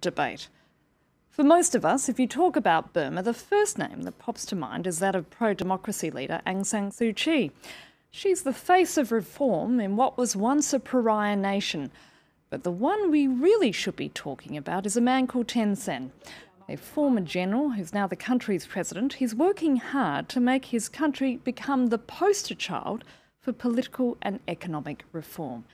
debate. For most of us, if you talk about Burma, the first name that pops to mind is that of pro-democracy leader Aung San Suu Kyi. She's the face of reform in what was once a pariah nation. But the one we really should be talking about is a man called Thein Sein, a former general who's now the country's president. He's working hard to make his country become the poster child for political and economic reform.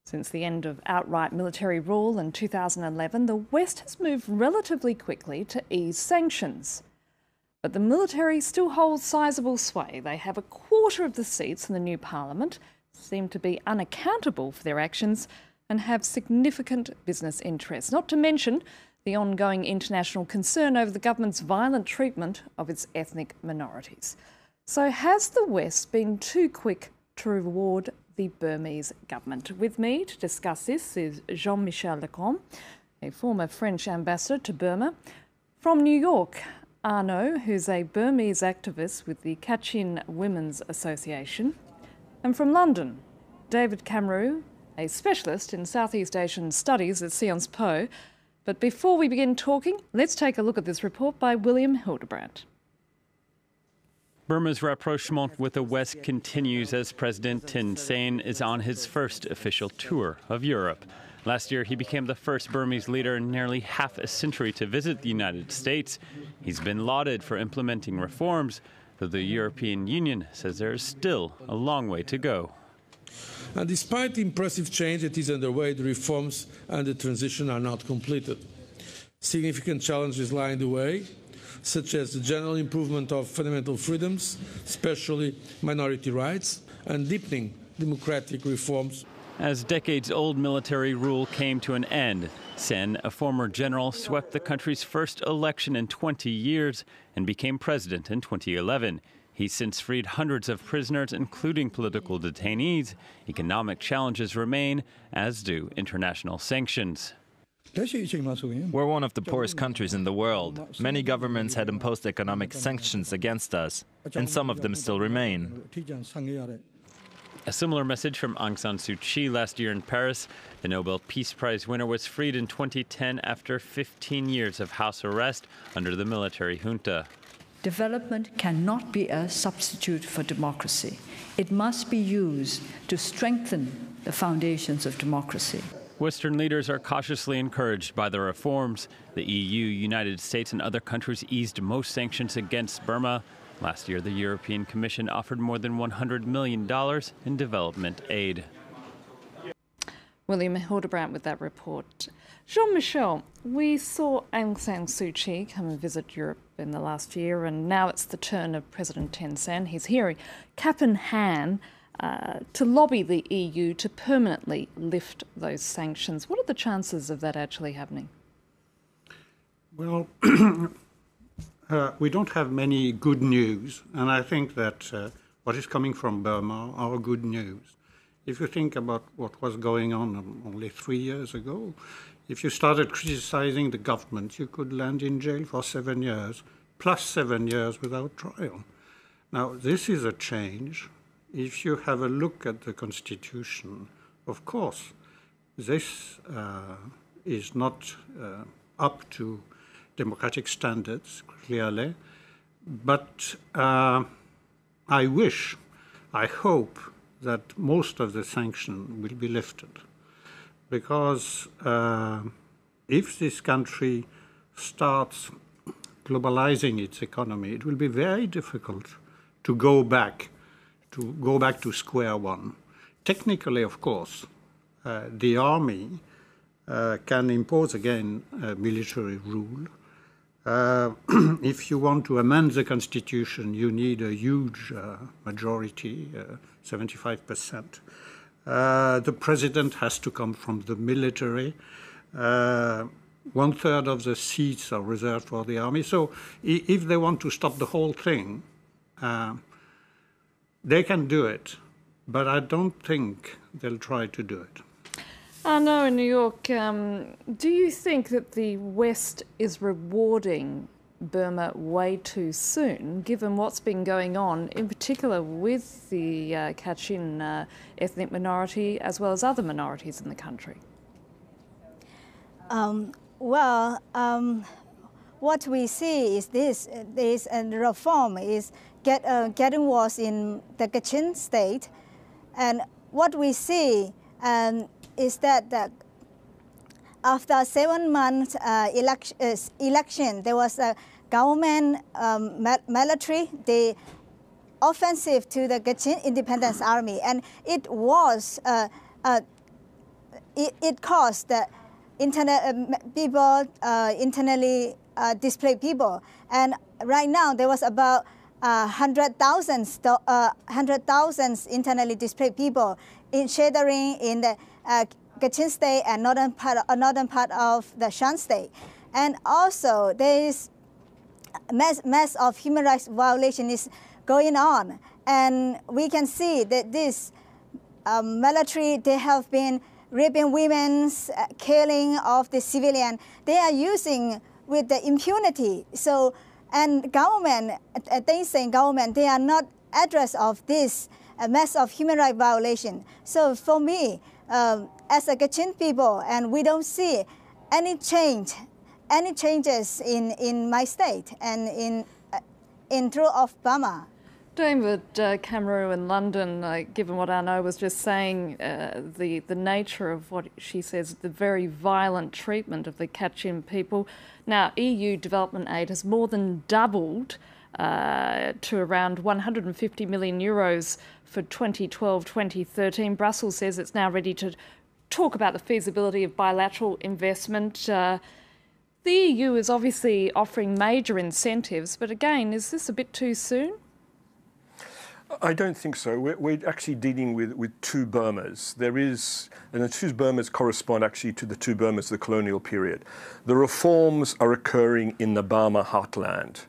Since the end of outright military rule in 2011, the West has moved relatively quickly to ease sanctions. But the military still holds sizable sway. They have a quarter of the seats in the new parliament, seem to be unaccountable for their actions, and have significant business interests, not to mention the ongoing international concern over the government's violent treatment of its ethnic minorities. So has the West been too quick to reward the Burmese government? With me to discuss this is Jean-Michel Lacombe, a former French ambassador to Burma. From New York, Arnaud, who's a Burmese activist with the Kachin Women's Association. And from London, David Camroux, a specialist in Southeast Asian studies at Sciences Po. But before we begin talking, let's take a look at this report by William Hildebrand. Burma's rapprochement with the West continues as President Thein Sein is on his first official tour of Europe. Last year, he became the first Burmese leader in nearly half a century to visit the United States. He's been lauded for implementing reforms, though the European Union says there is still a long way to go. And despite the impressive change that is underway, the reforms and the transition are not completed. Significant challenges lie in the way, such as the general improvement of fundamental freedoms, especially minority rights, and deepening democratic reforms. As decades-old military rule came to an end, Sein, a former general, swept the country's first election in 20 years and became president in 2011. He's since freed hundreds of prisoners, including political detainees. Economic challenges remain, as do international sanctions. We're one of the poorest countries in the world. Many governments had imposed economic sanctions against us, and some of them still remain. A similar message from Aung San Suu Kyi last year in Paris. The Nobel Peace Prize winner was freed in 2010 after 15 years of house arrest under the military junta. Development cannot be a substitute for democracy. It must be used to strengthen the foundations of democracy. Western leaders are cautiously encouraged by the reforms. The EU, United States, and other countries eased most sanctions against Burma. Last year, the European Commission offered more than $100 million in development aid. William Hildebrand with that report. Jean-Michel, we saw Aung San Suu Kyi come and visit Europe in the last year, and now it's the turn of President Thein Sein. He's here, cap in hand, to lobby the EU to permanently lift those sanctions. What are the chances of that actually happening? Well, we don't have many good news, and I think that what is coming from Burma are good news. If you think about what was going on only 3 years ago, if you started criticizing the government, you could land in jail for 7 years, plus 7 years without trial. Now, this is a change. If you have a look at the Constitution, of course, this is not up to democratic standards, clearly, but I hope that most of the sanction will be lifted, because if this country starts globalizing its economy, it will be very difficult to go back to square one. Technically, of course, the army can impose again military rule. If you want to amend the Constitution, you need a huge majority, 75%. The president has to come from the military. 1/3 of the seats are reserved for the army. So if they want to stop the whole thing, they can do it. But I don't think they'll try to do it. I know in New York, do you think that the West is rewarding Burma way too soon, given what's been going on, in particular with the Kachin ethnic minority, as well as other minorities in the country? Well, what we see is this reform is getting worse in the Kachin state. And what we see is that after 7 months election, there was a government military, the offensive to the Kachin Independence Army, and it was it caused the people internally displaced people, and right now there was about 100,000 internally displaced people in sheltering in the Kachin state and northern part of the Shan state, and also there is mass of human rights violation is going on, and we can see that this military, they have been raping women, killing of the civilian. They are using with the impunity. So, and government, Thein Sein government, they are not address of this mass of human rights violation. So for me, as a Kachin people, and we don't see any changes in my state and in through of Burma. David Cameron in London, given what Arnaud was just saying, the nature of what she says, the very violent treatment of the Kachin people. Now, EU development aid has more than doubled to around 150 million euros for 2012-2013. Brussels says it's now ready to talk about the feasibility of bilateral investment. The EU is obviously offering major incentives, but again, is this a bit too soon? I don't think so. We're actually dealing with two Burmas. There is, and the two Burmas correspond actually to the two Burmas of the colonial period. The reforms are occurring in the Burma heartland.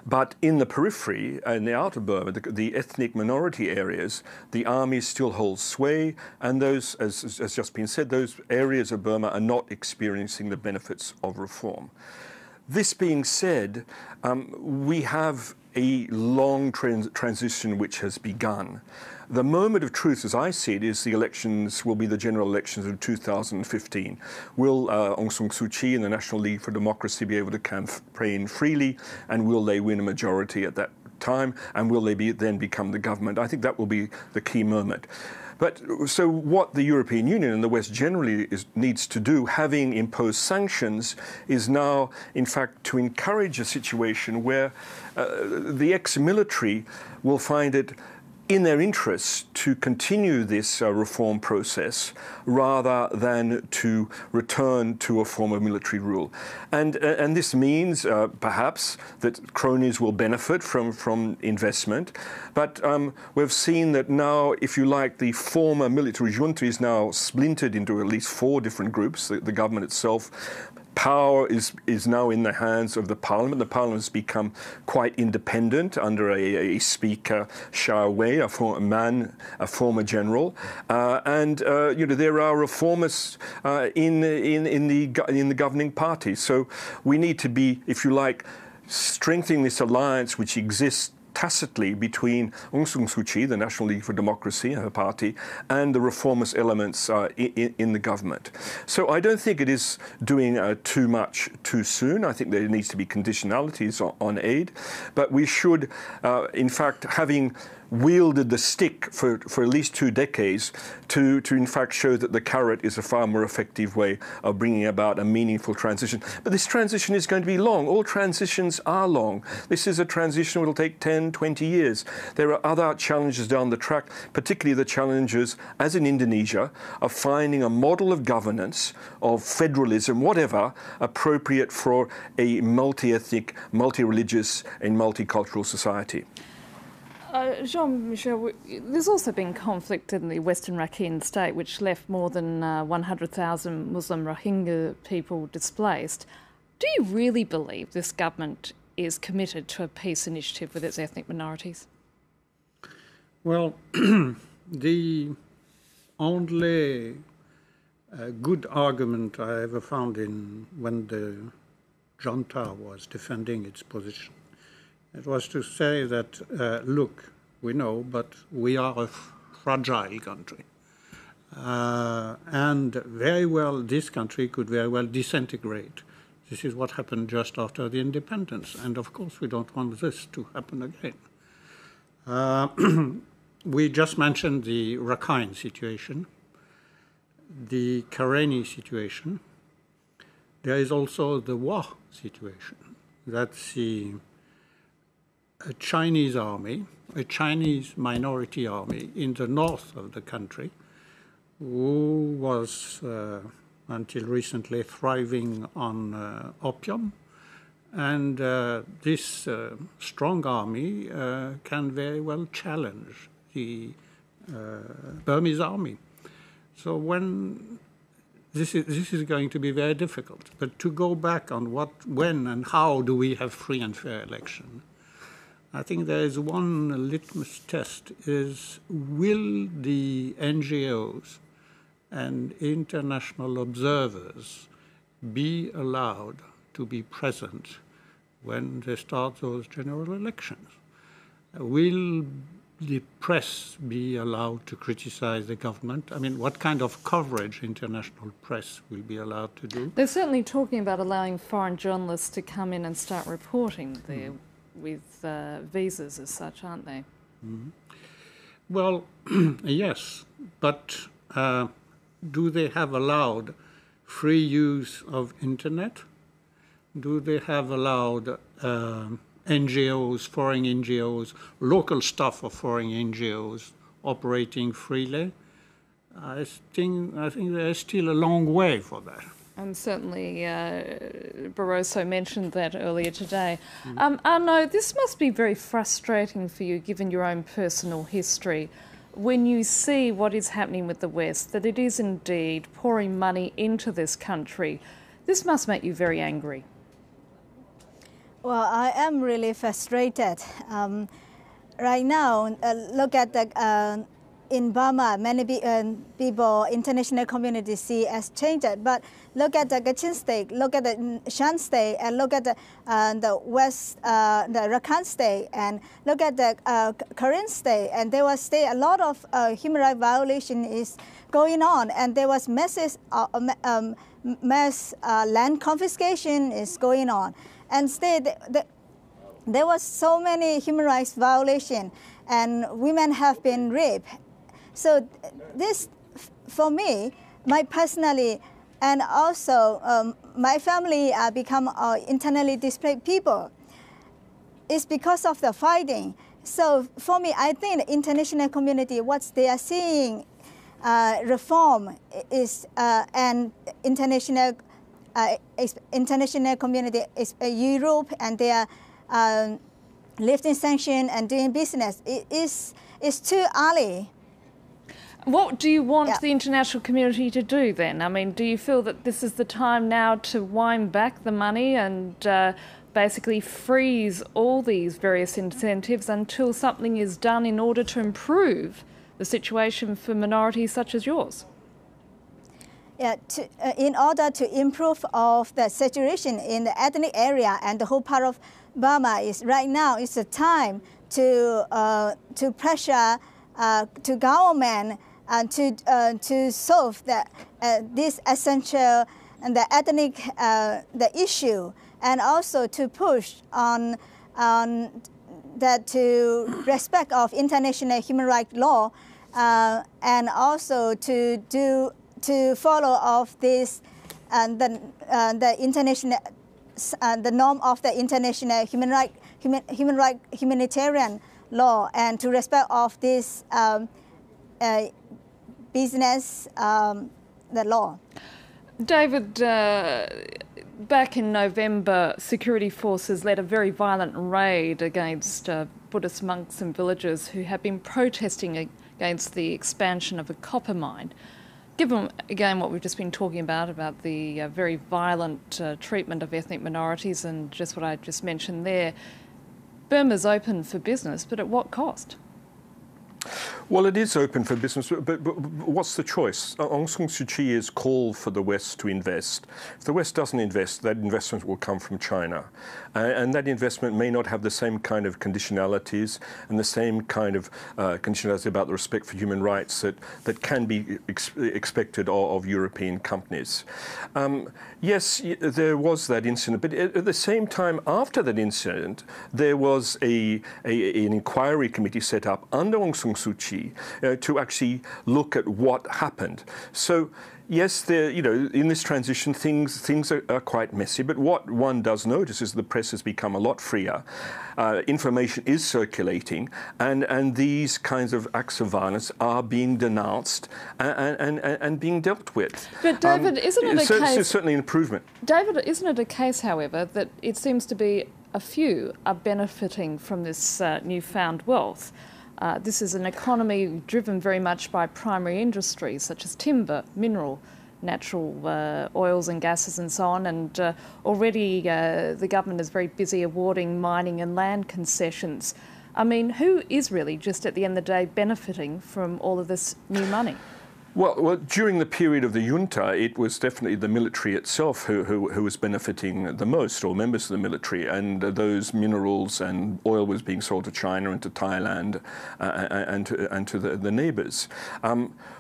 But in the periphery, in the outer Burma, the ethnic minority areas, the army still holds sway, and those, as just been said, those areas of Burma are not experiencing the benefits of reform. This being said, we have a long transition which has begun. The moment of truth, as I see it, is the elections will be the general elections of 2015. Will Aung San Suu Kyi and the National League for Democracy be able to campaign freely, and will they win a majority at that time, and will they then become the government? I think that will be the key moment. But so what the European Union and the West generally needs to do, having imposed sanctions, is now, in fact, to encourage a situation where the ex-military will find it in their interests to continue this reform process rather than to return to a form of military rule. And this means perhaps that cronies will benefit from investment. But we've seen that now, if you like, the former military junta is now splintered into at least 4 different groups, the government itself. Power is now in the hands of the parliament. The parliament has become quite independent under a speaker, Sha Wei, a former general, and there are reformists in the governing party. So we need to be, if you like, strengthening this alliance which exists tacitly between Aung San Suu Kyi, the National League for Democracy, her party, and the reformist elements in the government. So I don't think it is doing too much too soon. I think there needs to be conditionalities on aid. But we should, in fact, having wielded the stick for at least 2 decades to in fact show that the carrot is a far more effective way of bringing about a meaningful transition. But this transition is going to be long. All transitions are long. This is a transition that will take 10, 20 years. There are other challenges down the track, particularly the challenges, as in Indonesia, of finding a model of governance, of federalism, whatever, appropriate for a multi-ethnic, multi-religious and multicultural society. Jean-Michel, there's also been conflict in the Western Rakhine state, which left more than 100,000 Muslim Rohingya people displaced. Do you really believe this government is committed to a peace initiative with its ethnic minorities? Well, the only good argument I ever found when the junta was defending its position, it was to say that, look, we know, but we are a fragile country. And very well, this country could very well disintegrate This is what happened just after the independence, and of course we don't want this to happen again. We just mentioned the Rakhine situation, the Karenni situation. There is also the Wa situation. That's a Chinese army, a Chinese minority army in the north of the country, who was until recently thriving on opium. And this strong army can very well challenge the Burmese army. So when this is going to be very difficult. But to go back on when and how do we have free and fair election, I think there is one litmus test, is will the NGOs and international observers be allowed to be present when they start those general elections? Will the press be allowed to criticize the government? I mean, what kind of coverage international press will be allowed to do? They're certainly talking about allowing foreign journalists to come in and start reporting there with visas as such, aren't they? Mm-hmm. Well, yes, but do they have allowed free use of internet? Do they have allowed NGOs, foreign NGOs, local staff of foreign NGOs operating freely? I think there is still a long way for that. And certainly Barroso mentioned that earlier today. Arnaud, this must be very frustrating for you, given your own personal history, when you see what is happening with the West, that it is indeed pouring money into this country. This must make you very angry. Well, I am really frustrated. Right now, look at the in Burma, many people, international community see as changed. But look at the Kachin state, look at the Shan state, and look at the West, the Rakhine state, and look at the Karen state. And there was a lot of human rights violation is going on, and there was mass land confiscation is going on. And there was so many human rights violation, and women have been raped. So this, for me, my personally, and also my family become internally displaced people. It's because of the fighting. So for me, I think the international community, what they are seeing, reform is and international community is Europe, and they are lifting sanctions and doing business. It's too early. What do you want the international community to do then? I mean, do you feel that this is the time now to wind back the money and basically freeze all these various incentives until something is done in order to improve the situation for minorities such as yours? Yeah, in order to improve of the situation in the ethnic area and the whole part of Burma, is right now is the time to pressure to government and to solve this essential and the ethnic the issue, and also to push on that to respect of international human rights law, and also to follow of this and the international the norm of the international humanitarian law, and to respect of this business the law. David, back in November, security forces led a very violent raid against Buddhist monks and villagers who had been protesting against the expansion of a copper mine. Given, again, what we've just been talking about the very violent treatment of ethnic minorities and just what I just mentioned there, Burma's open for business, but at what cost? Well, it is open for business, but what's the choice? Aung San Suu Kyi has called for the West to invest. If the West doesn't invest, that investment will come from China. And that investment may not have the same kind of conditionalities and the same kind of conditionality about the respect for human rights that can be expected of European companies. Yes, there was that incident, but at the same time, after that incident, there was an inquiry committee set up under Aung San Suu Kyi to actually look at what happened. So yes, in this transition, things are quite messy. But what one does notice is the press has become a lot freer. Information is circulating, and these kinds of acts of violence are being denounced and being dealt with. But David, isn't it a case? It's certainly an improvement. David, isn't it a case, however, that it seems to be a few are benefiting from this newfound wealth? This is an economy driven very much by primary industries such as timber, mineral, natural oils and gases and so on, and already the government is very busy awarding mining and land concessions. I mean, who is really just at the end of the day benefiting from all of this new money? Well, during the period of the junta, it was definitely the military itself who was benefiting the most, or members of the military, and those minerals and oil was being sold to China and to Thailand and to the neighbours.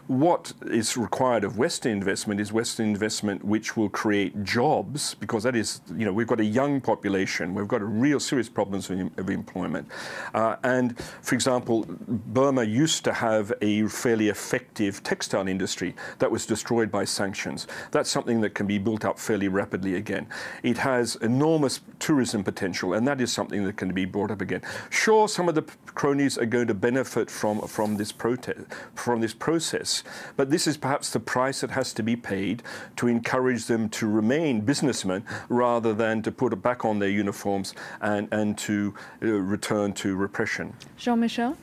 What is required of Western investment is Western investment which will create jobs, because that is, we've got a young population, we've got a real serious problems of employment. And, for example, Burma used to have a fairly effective textile industry that was destroyed by sanctions. That's something that can be built up fairly rapidly again. It has enormous tourism potential, and that is something that can be brought up again. Sure, some of the cronies are going to benefit from this process, but this is perhaps the price that has to be paid to encourage them to remain businessmen rather than to put it back on their uniforms and to return to repression. Jean-Michel?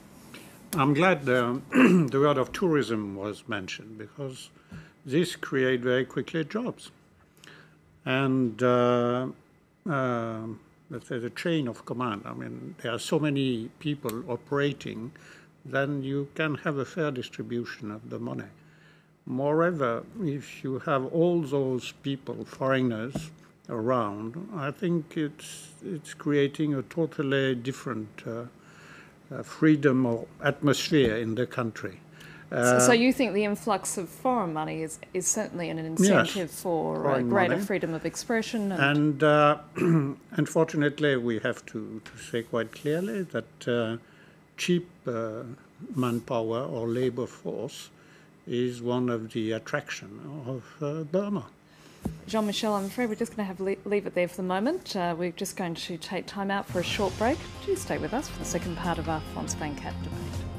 I'm glad the word of tourism was mentioned, because this creates very quickly jobs. And let's say the chain of command. I mean, there are so many people operating, then you can have a fair distribution of the money. Moreover, if you have all those people, foreigners, around, I think it's creating a totally different freedom or atmosphere in the country. So you think the influx of foreign money is certainly an incentive for greater freedom of expression? And unfortunately, we have to say quite clearly that cheap manpower or labor force is one of the attractions of Burma. Jean-Michel, I'm afraid we're just going to have to leave it there for the moment. We're just going to take time out for a short break. Do stay with us for the second part of our France 24 debate.